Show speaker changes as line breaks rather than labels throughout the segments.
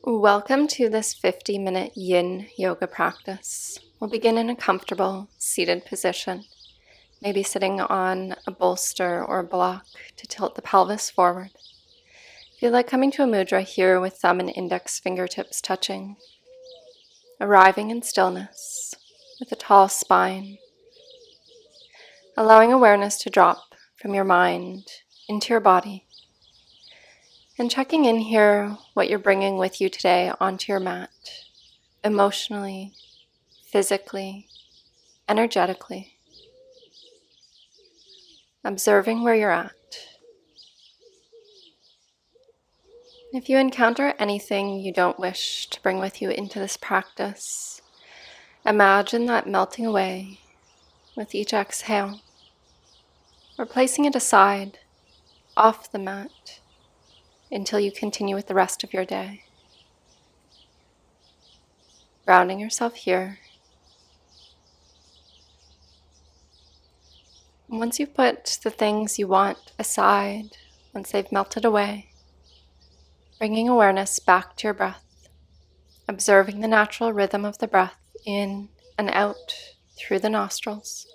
Welcome to this 50-minute yin yoga practice. We'll begin in a comfortable seated position, maybe sitting on a bolster or a block to tilt the pelvis forward. Feel like coming to a mudra here with thumb and index fingertips touching, arriving in stillness with a tall spine, allowing awareness to drop from your mind into your body. And checking in here what you're bringing with you today onto your mat, emotionally, physically, energetically. Observing where you're at. If you encounter anything you don't wish to bring with you into this practice, imagine that melting away with each exhale, or placing it aside, off the mat, until you continue with the rest of your day. Grounding yourself here. And once you've put the things you want aside, once they've melted away, bringing awareness back to your breath, observing the natural rhythm of the breath in and out through the nostrils.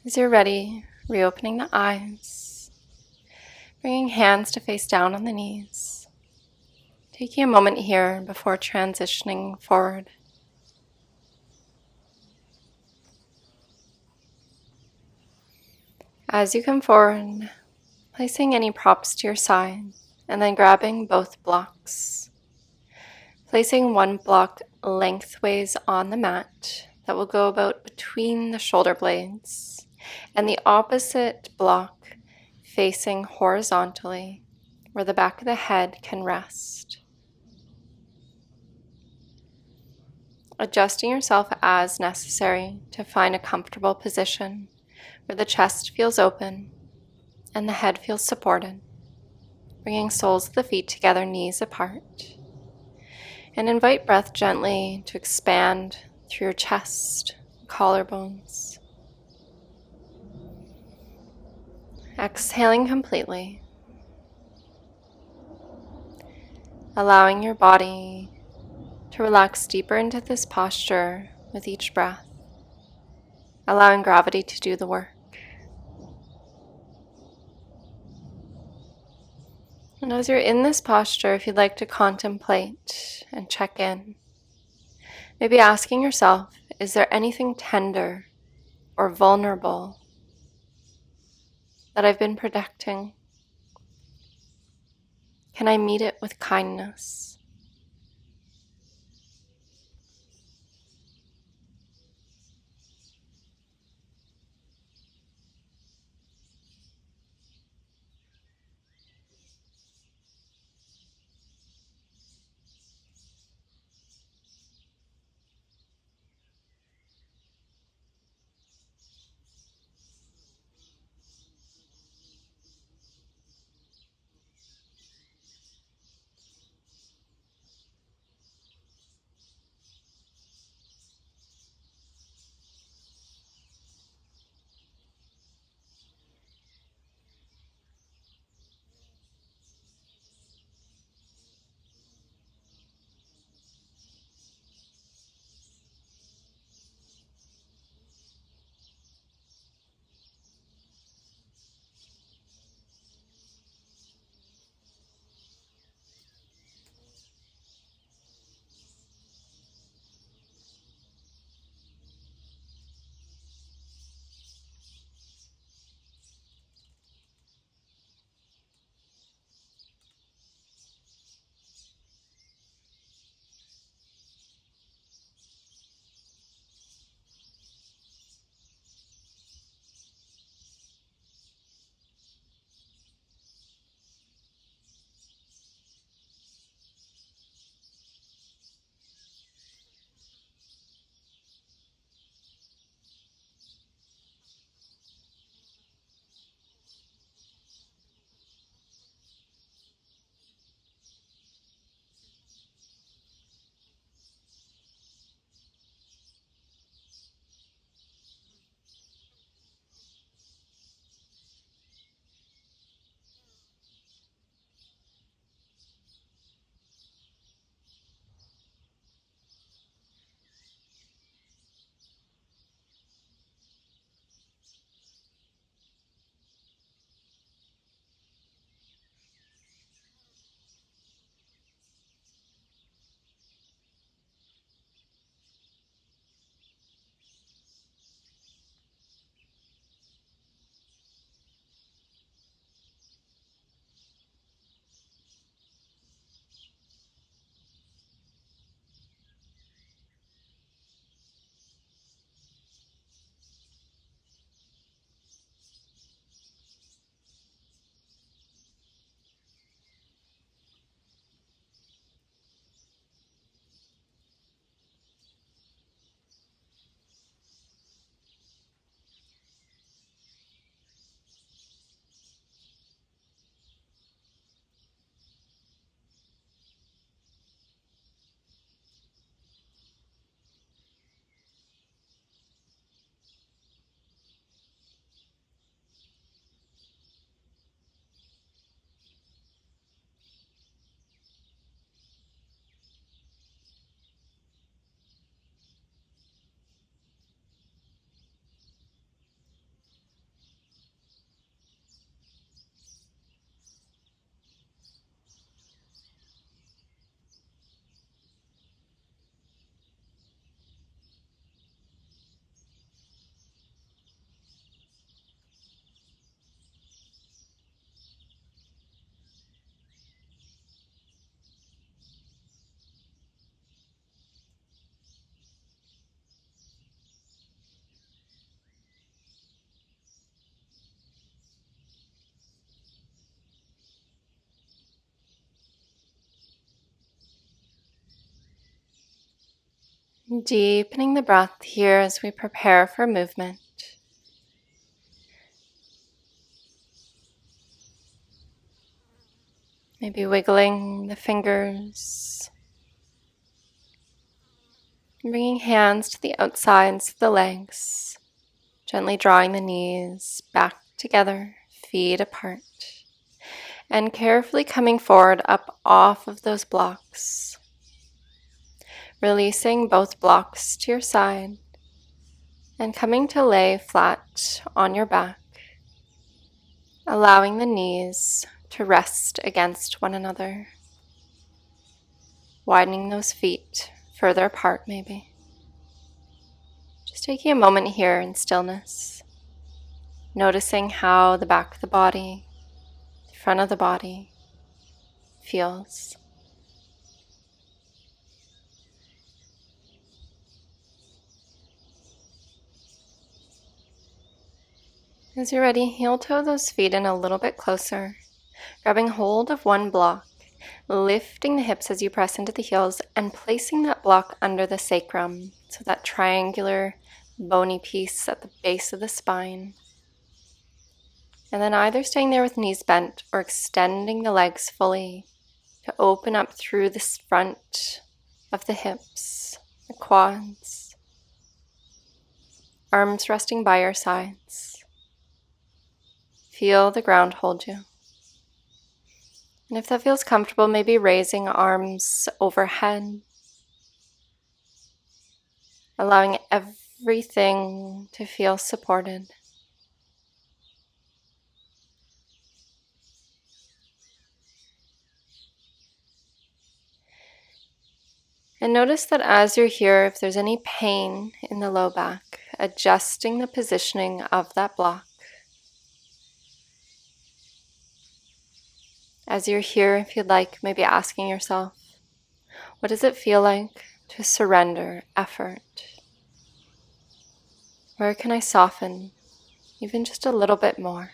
As you're ready, reopening the eyes, bringing hands to face down on the knees, taking a moment here before transitioning forward. As you come forward, placing any props to your side, and then grabbing both blocks. Placing one block lengthways on the mat that will go about between the shoulder blades, and the opposite block facing horizontally where the back of the head can rest. Adjusting yourself as necessary to find a comfortable position where the chest feels open and the head feels supported, bringing soles of the feet together, knees apart. And invite breath gently to expand through your chest, collarbones. Exhaling completely. Allowing your body to relax deeper into this posture with each breath. Allowing gravity to do the work. And as you're in this posture, if you'd like to contemplate and check in, maybe asking yourself, is there anything tender or vulnerable that I've been protecting? Can I meet it with kindness? Deepening the breath here as we prepare for movement. Maybe wiggling the fingers, bringing hands to the outsides of the legs, gently drawing the knees back together, feet apart, and carefully coming forward up off of those blocks, releasing both blocks to your side and coming to lay flat on your back, allowing the knees to rest against one another, widening those feet further apart maybe. Just taking a moment here in stillness, noticing how the back of the body, the front of the body feels. As you're ready, heel toe those feet in a little bit closer, grabbing hold of one block, lifting the hips as you press into the heels, and placing that block under the sacrum, so that triangular bony piece at the base of the spine. And then either staying there with knees bent or extending the legs fully to open up through the front of the hips, the quads, arms resting by your sides. Feel the ground hold you. And if that feels comfortable, maybe raising arms overhead, allowing everything to feel supported. And notice that as you're here, if there's any pain in the low back, adjusting the positioning of that block. As you're here, if you'd like, maybe asking yourself, what does it feel like to surrender effort? Where can I soften even just a little bit more?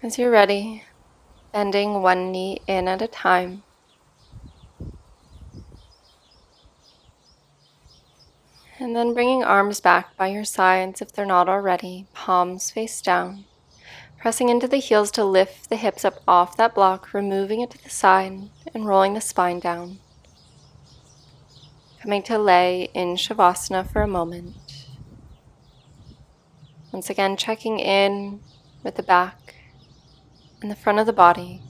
As you're ready, bending one knee in at a time. And then bringing arms back by your sides if they're not already, palms face down. Pressing into the heels to lift the hips up off that block, removing it to the side and rolling the spine down. Coming to lay in Savasana for a moment. Once again, checking in with the back and the front of the body.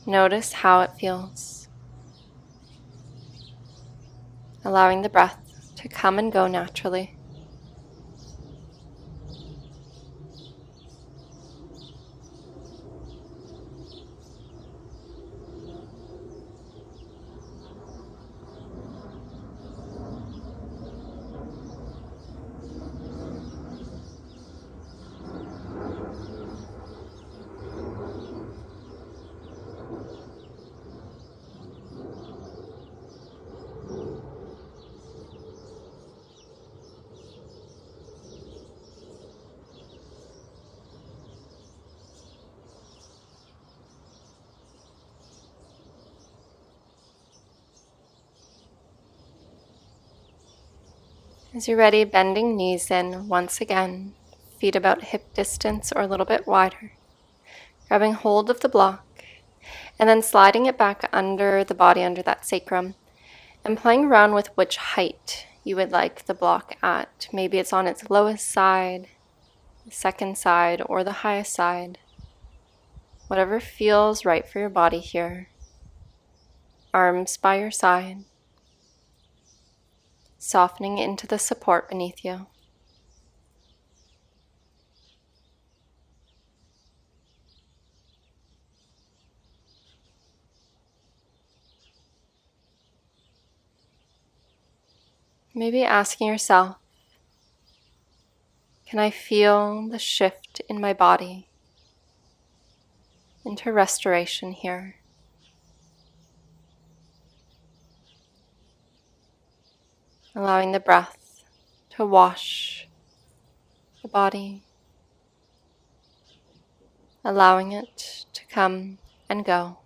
Notice how it feels. Allowing the breath to come and go naturally. As you're ready, bending knees in once again, feet about hip distance or a little bit wider. Grabbing hold of the block and then sliding it back under the body, under that sacrum, and playing around with which height you would like the block at. Maybe it's on its lowest side, the second side, or the highest side. Whatever feels right for your body here. Arms by your side, softening into the support beneath you. Maybe asking yourself, can I feel the shift in my body into restoration here? Allowing the breath to wash the body, allowing it to come and go.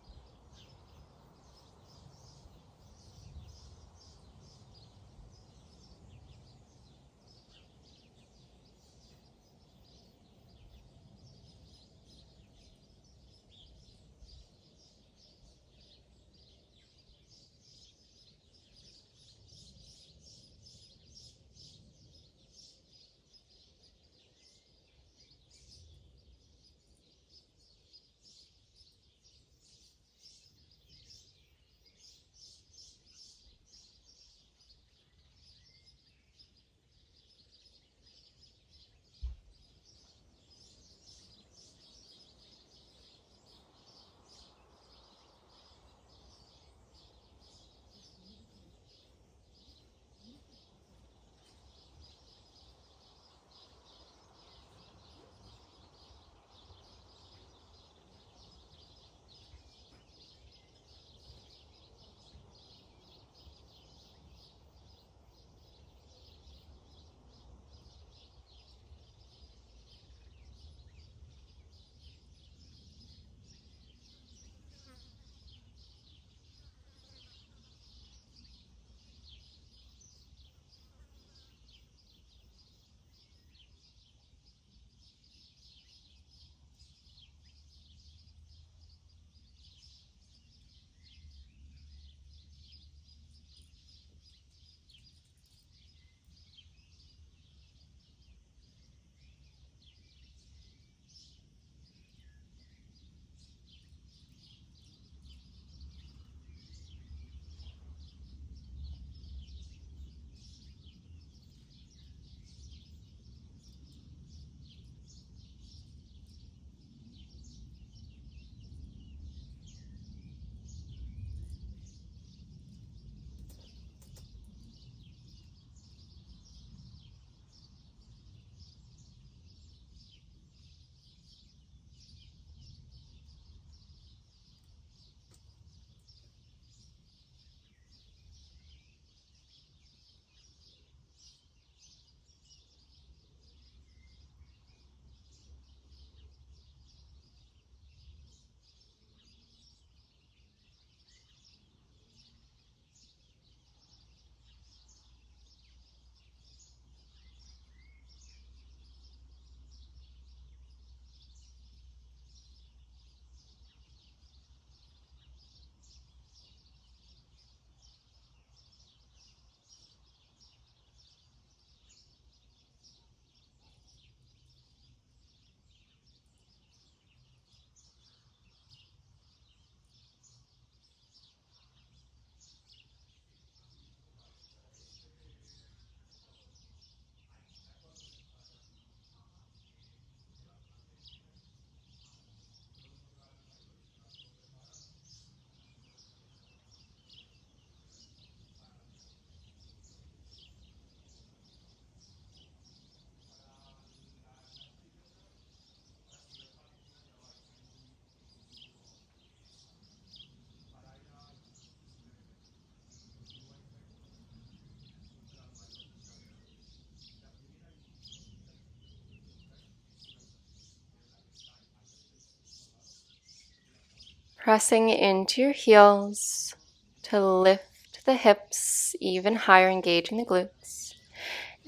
Pressing into your heels to lift the hips even higher, engaging the glutes.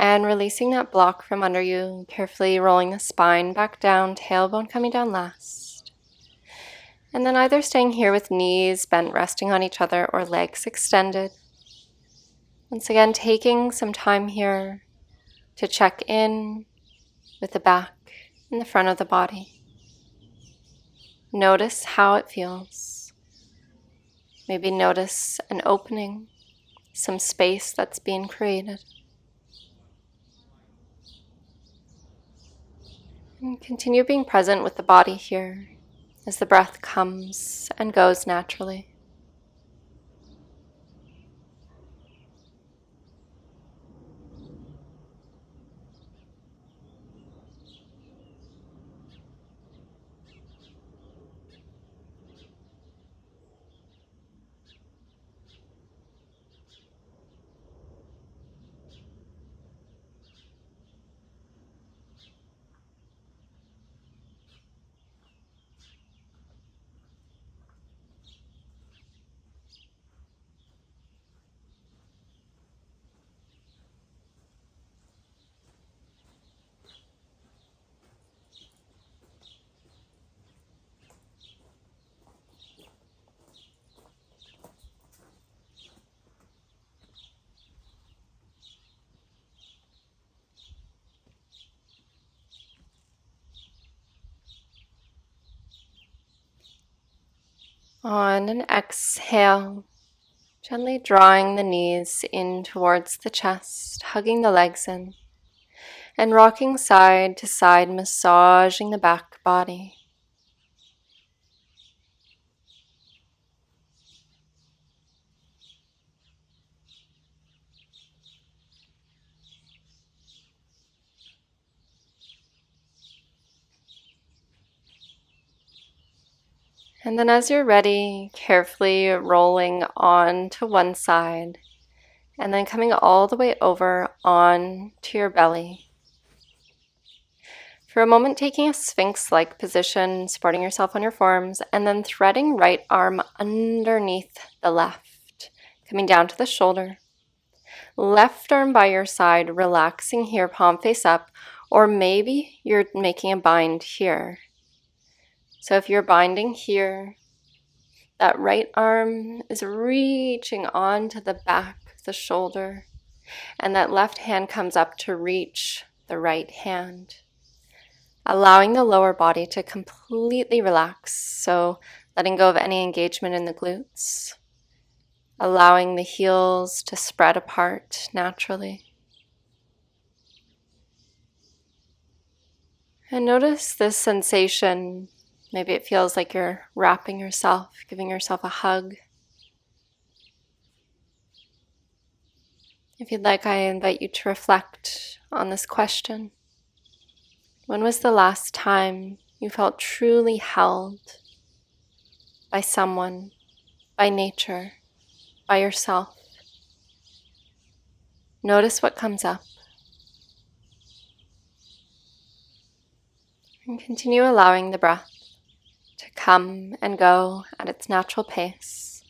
And releasing that block from under you, carefully rolling the spine back down, tailbone coming down last. And then either staying here with knees bent, resting on each other, or legs extended. Once again, taking some time here to check in with the back and the front of the body. Notice how it feels. Maybe notice an opening, some space that's being created. And continue being present with the body here as the breath comes and goes naturally. On an exhale, gently drawing the knees in towards the chest, hugging the legs in, and rocking side to side, massaging the back body. And then as you're ready, carefully rolling on to one side, and then coming all the way over on to your belly. For a moment, taking a sphinx-like position, supporting yourself on your forearms, and then threading right arm underneath the left, coming down to the shoulder. Left arm by your side, relaxing here, palm face up, or maybe you're making a bind here. So if you're binding here, that right arm is reaching onto the back of the shoulder, and that left hand comes up to reach the right hand, allowing the lower body to completely relax. So letting go of any engagement in the glutes, allowing the heels to spread apart naturally. And notice this sensation. Maybe it feels like you're wrapping yourself, giving yourself a hug. If you'd like, I invite you to reflect on this question. When was the last time you felt truly held by someone, by nature, by yourself? Notice what comes up. And continue allowing the breath to come and go at its natural pace.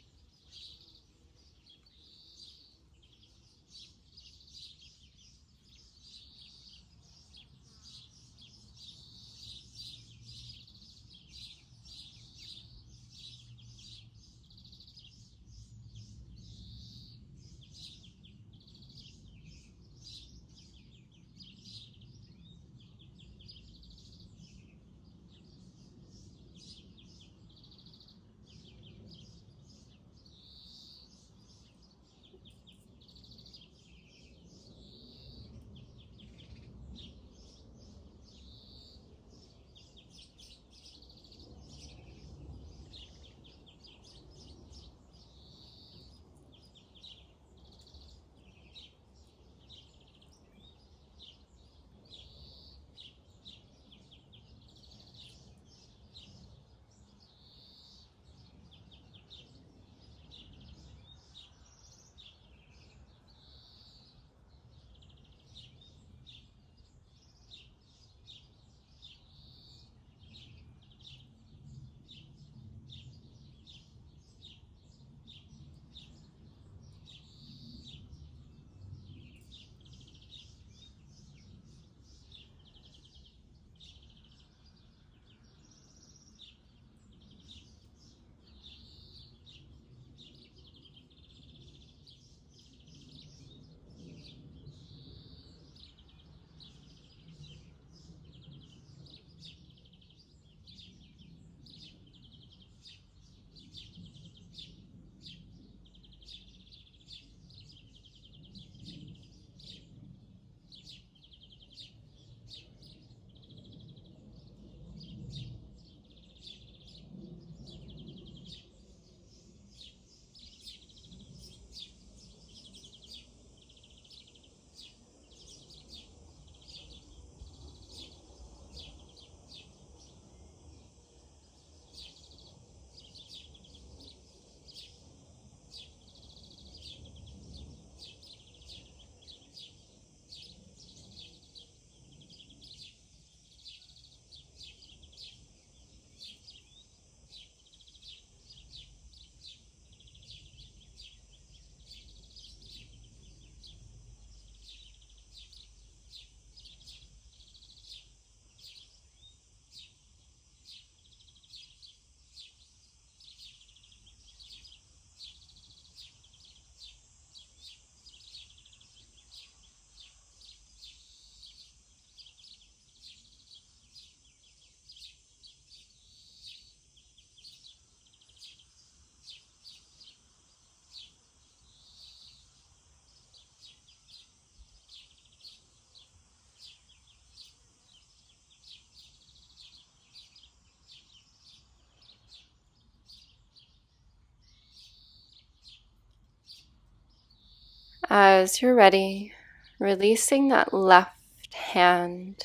As you're ready, releasing that left hand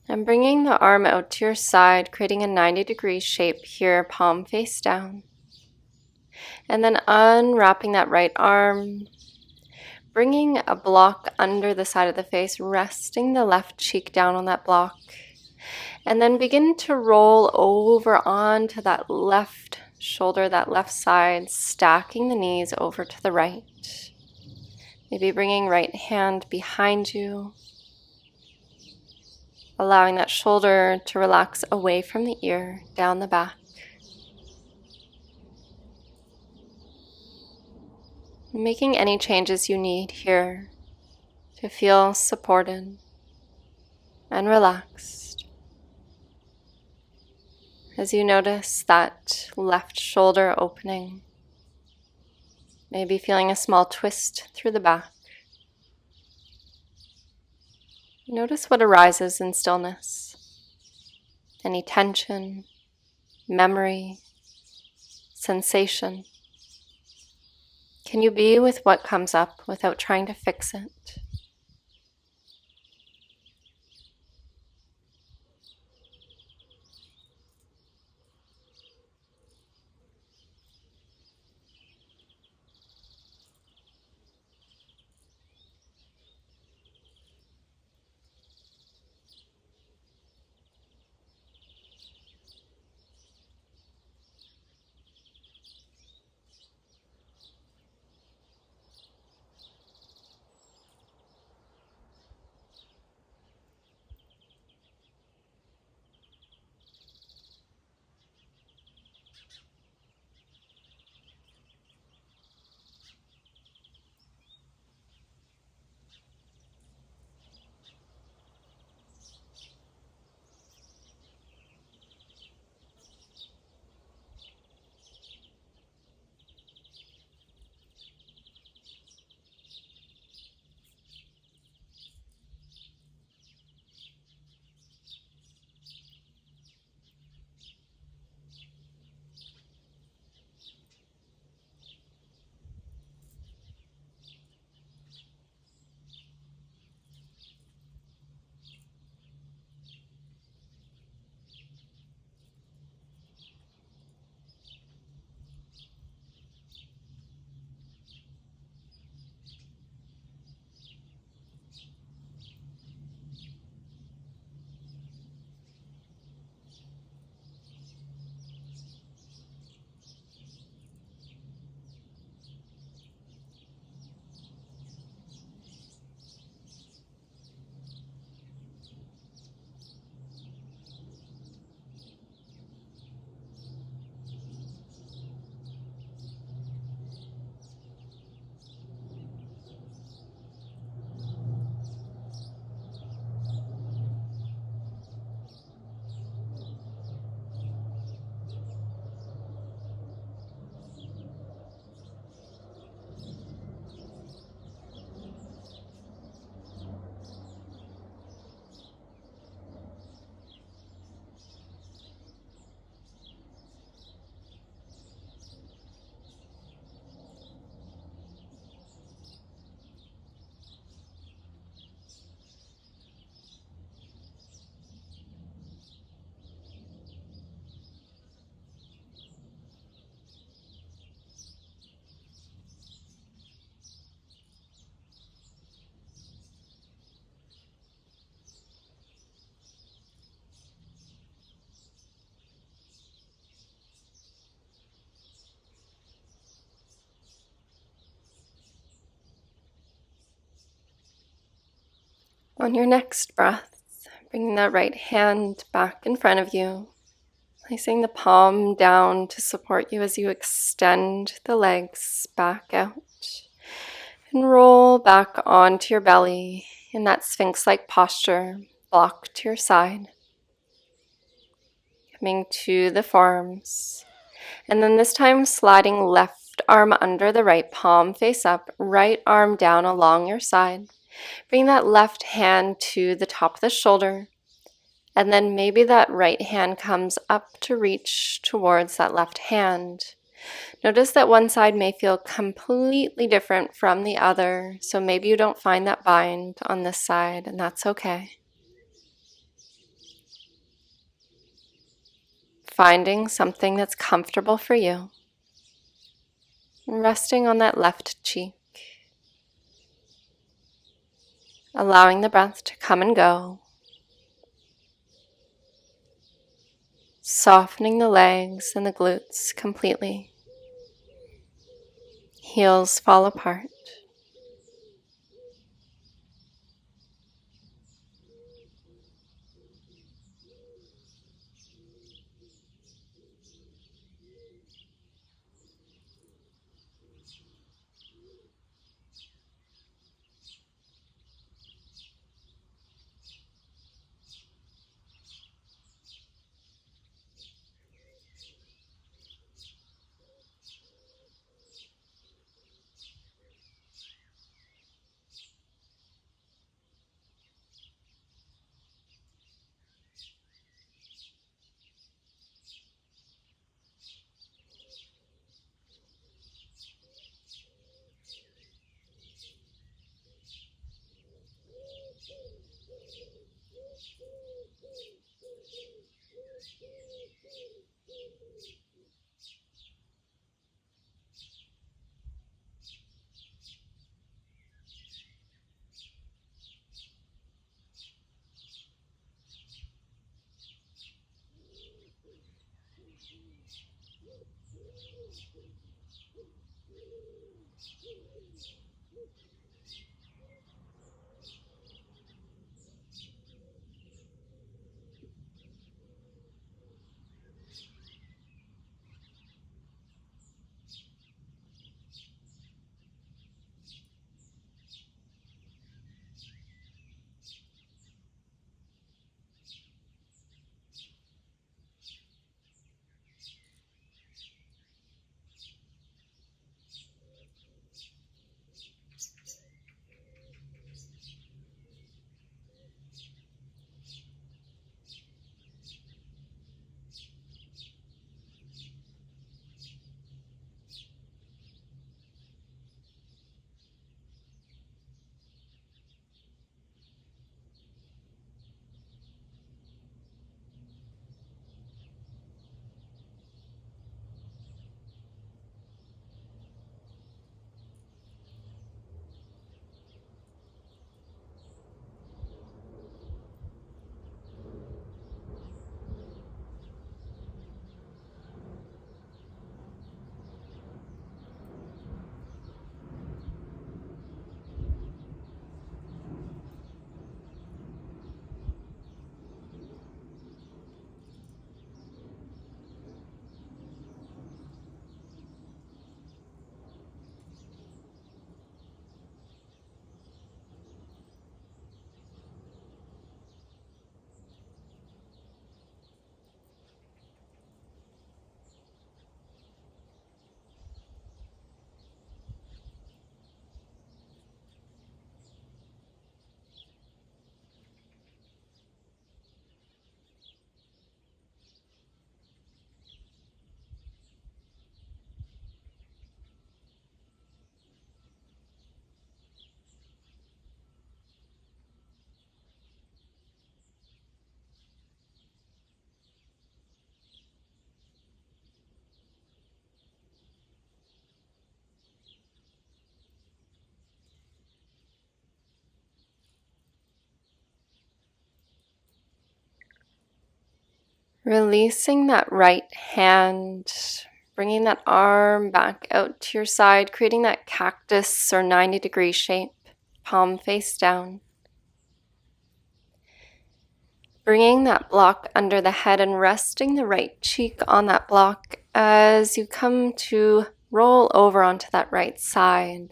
and bringing the arm out to your side, creating a 90-degree shape here, palm face down. And then unwrapping that right arm, bringing a block under the side of the face, resting the left cheek down on that block. And then begin to roll over onto that left shoulder, that left side, stacking the knees over to the right. Maybe bringing right hand behind you, allowing that shoulder to relax away from the ear, down the back. Making any changes you need here to feel supported and relaxed. As you notice that left shoulder opening, maybe feeling a small twist through the back. Notice what arises in stillness. Any tension, memory, sensation. Can you be with what comes up without trying to fix it? On your next breath, bringing that right hand back in front of you, placing the palm down to support you as you extend the legs back out and roll back onto your belly in that sphinx-like posture, block to your side. Coming to the forearms, and then this time sliding left arm under the right, palm face up, right arm down along your side. Bring that left hand to the top of the shoulder, and then maybe that right hand comes up to reach towards that left hand. Notice that one side may feel completely different from the other, so maybe you don't find that bind on this side, and that's okay. Finding something that's comfortable for you, and resting on that left cheek, allowing the breath to come and go, softening the legs and the glutes completely. Heels fall apart. Releasing that right hand, bringing that arm back out to your side, creating that cactus or 90-degree shape, palm face down. Bringing that block under the head and resting the right cheek on that block as you come to roll over onto that right side,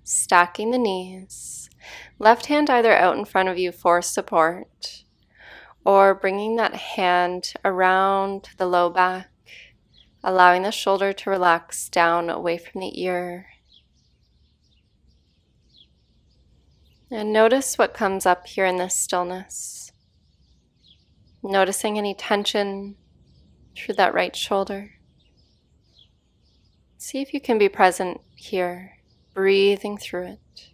stacking the knees. Left hand either out in front of you for support, or bringing that hand around the low back, allowing the shoulder to relax down away from the ear. And notice what comes up here in this stillness. Noticing any tension through that right shoulder. See if you can be present here, breathing through it.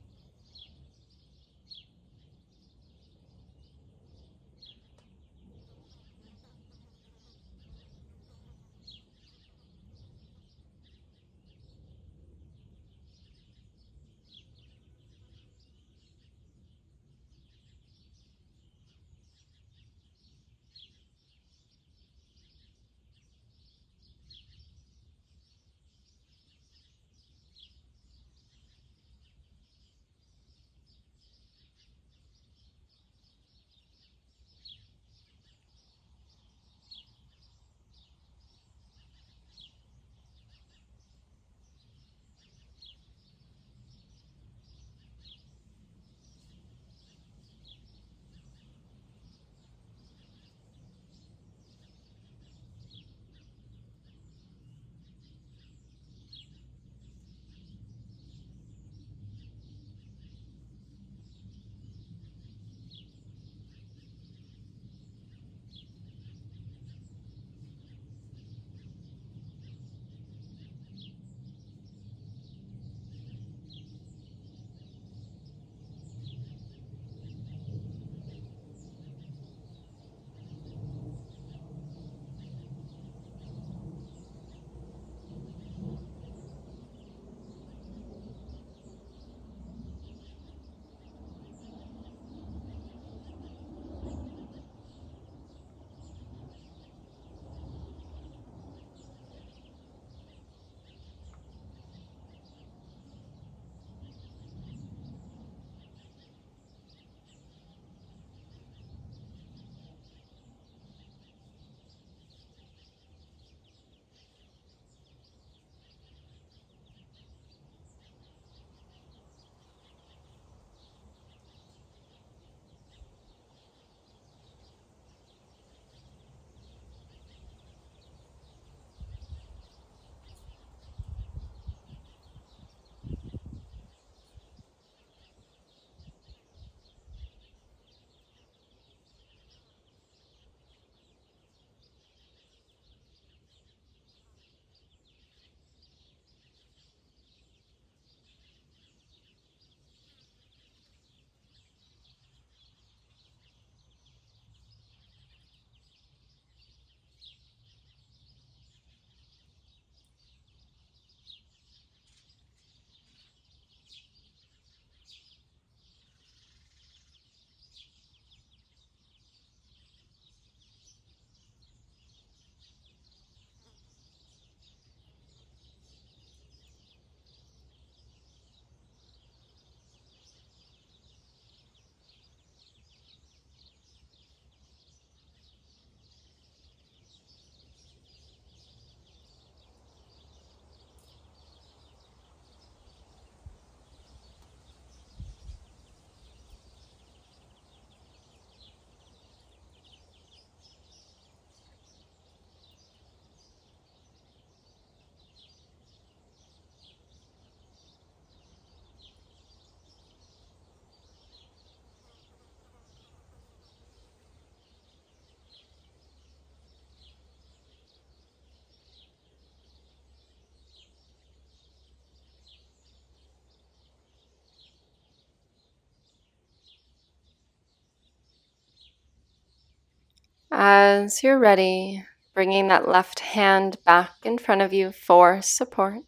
As you're ready, bringing that left hand back in front of you for support,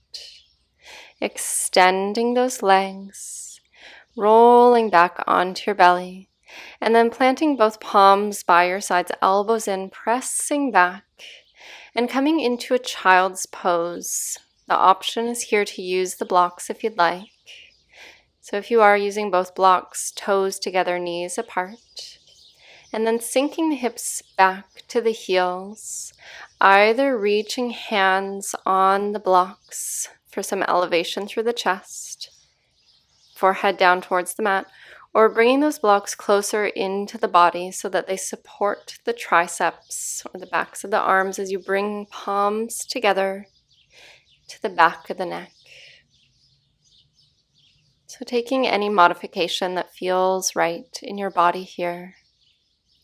extending those legs, rolling back onto your belly, and then planting both palms by your sides, elbows in, pressing back, and coming into a child's pose. The option is here to use the blocks if you'd like. So if you are using both blocks, toes together, knees apart, and then sinking the hips back to the heels, either reaching hands on the blocks for some elevation through the chest, forehead down towards the mat, or bringing those blocks closer into the body so that they support the triceps or the backs of the arms as you bring palms together to the back of the neck. So taking any modification that feels right in your body here.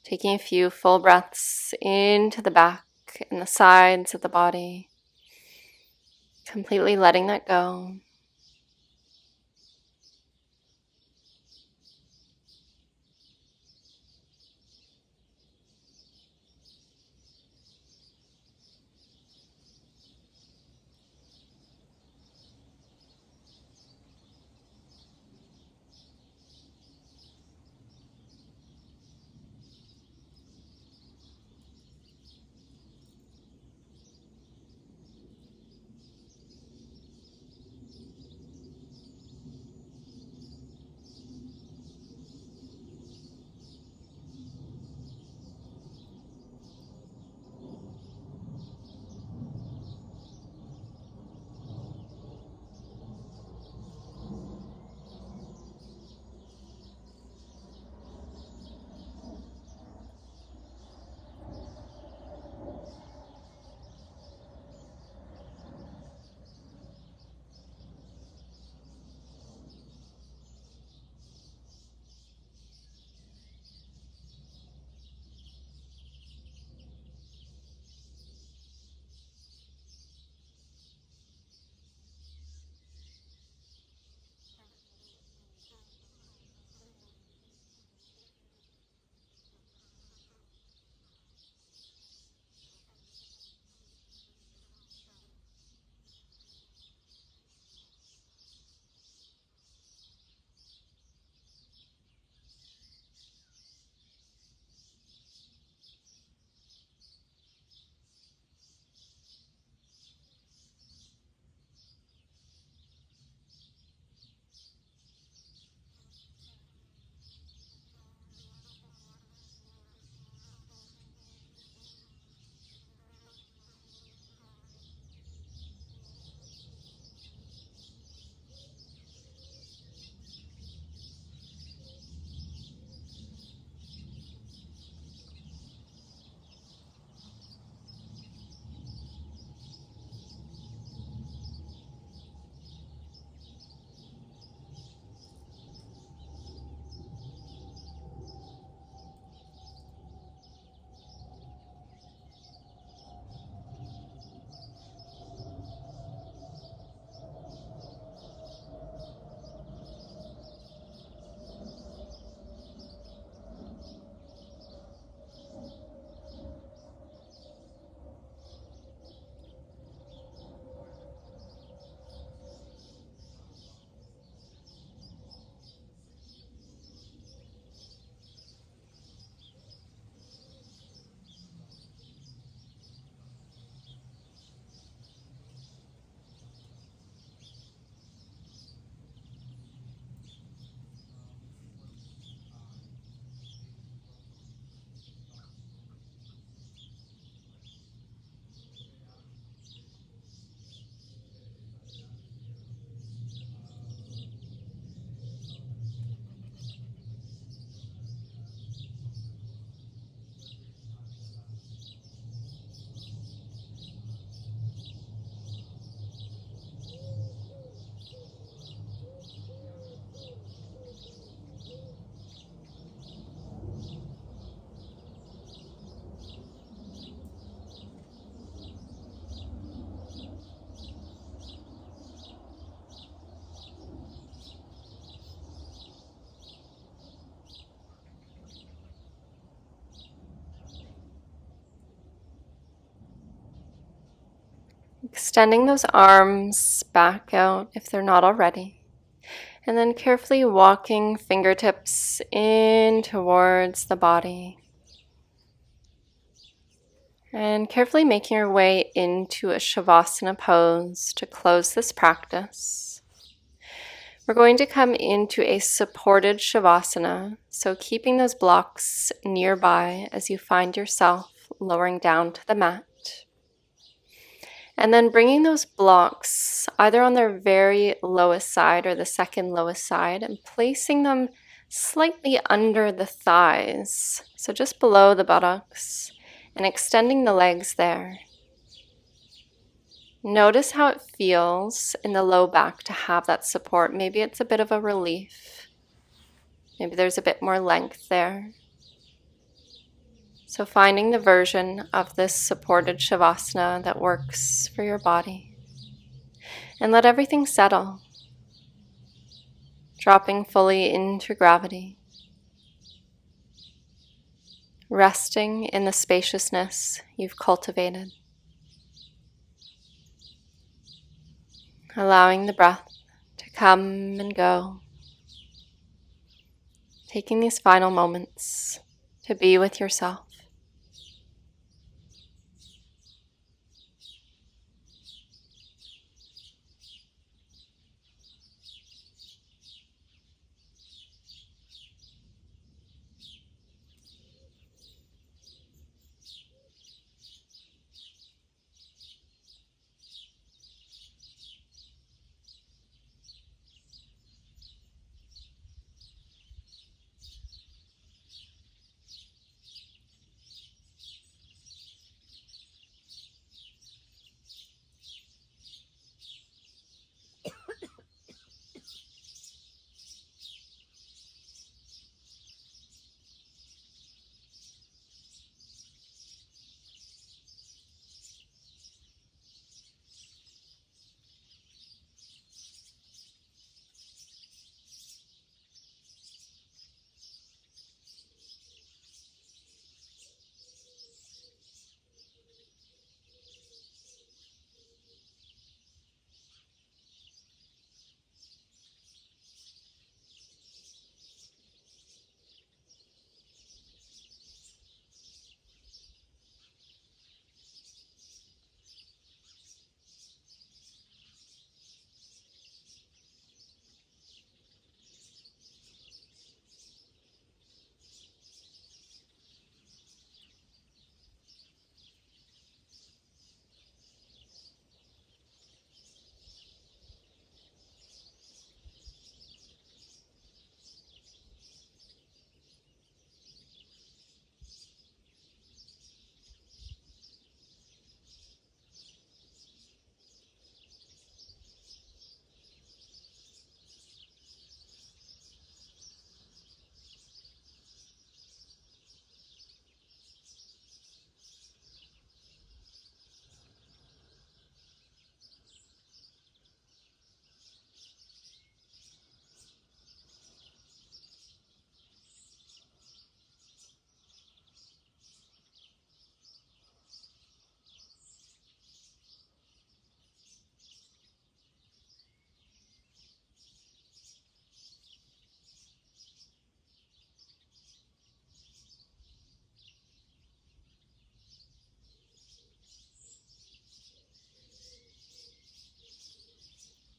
Taking a few full breaths into the back and the sides of the body. completely letting that go. Extending those arms back out if they're not already. And then carefully walking fingertips in towards the body. And carefully making your way into a Savasana pose to close this practice. We're going to come into a supported Savasana, so keeping those blocks nearby as you find yourself lowering down to the mat. And then bringing those blocks either on their very lowest side or the second lowest side and placing them slightly under the thighs, so just below the buttocks, and extending the legs there. Notice how it feels in the low back to have that support. Maybe it's a bit of a relief. Maybe there's a bit more length there. So finding the version of this supported Shavasana that works for your body. and let everything settle, dropping fully into gravity, resting in the spaciousness you've cultivated, allowing the breath to come and go, taking these final moments to be with yourself.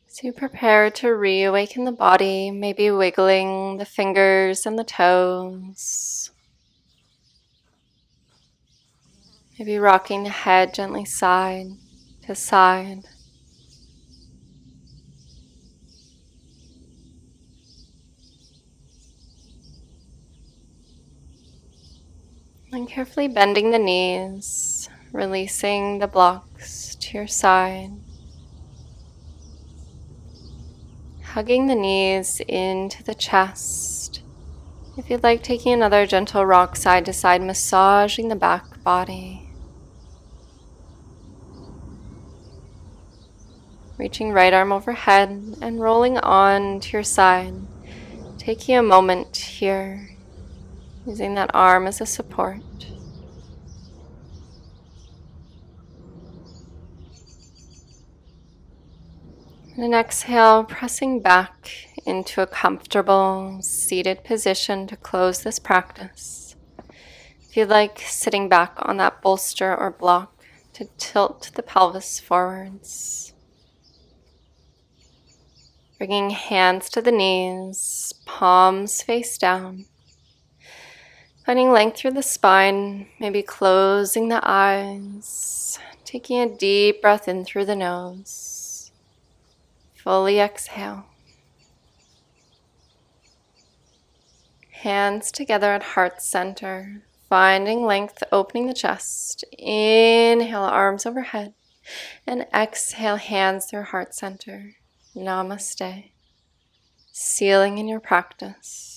So you prepare to reawaken the body, maybe wiggling the fingers and the toes, maybe rocking the head gently side to side. And carefully bending the knees, releasing the blocks to your side. Hugging the knees into the chest. If you'd like, taking another gentle rock side to side, massaging the back body. Reaching right arm overhead and rolling on to your side. Taking a moment here, using that arm as a support. And an exhale, pressing back into a comfortable seated position to close this practice. If you'd like, sitting back on that bolster or block to tilt the pelvis forwards. Bringing hands to the knees, palms face down. Finding length through the spine, maybe closing the eyes. Taking a deep breath in through the nose. Fully exhale. Hands together at heart center. Finding length, opening the chest. Inhale, arms overhead. And exhale, hands through heart center. Namaste. Sealing in your practice.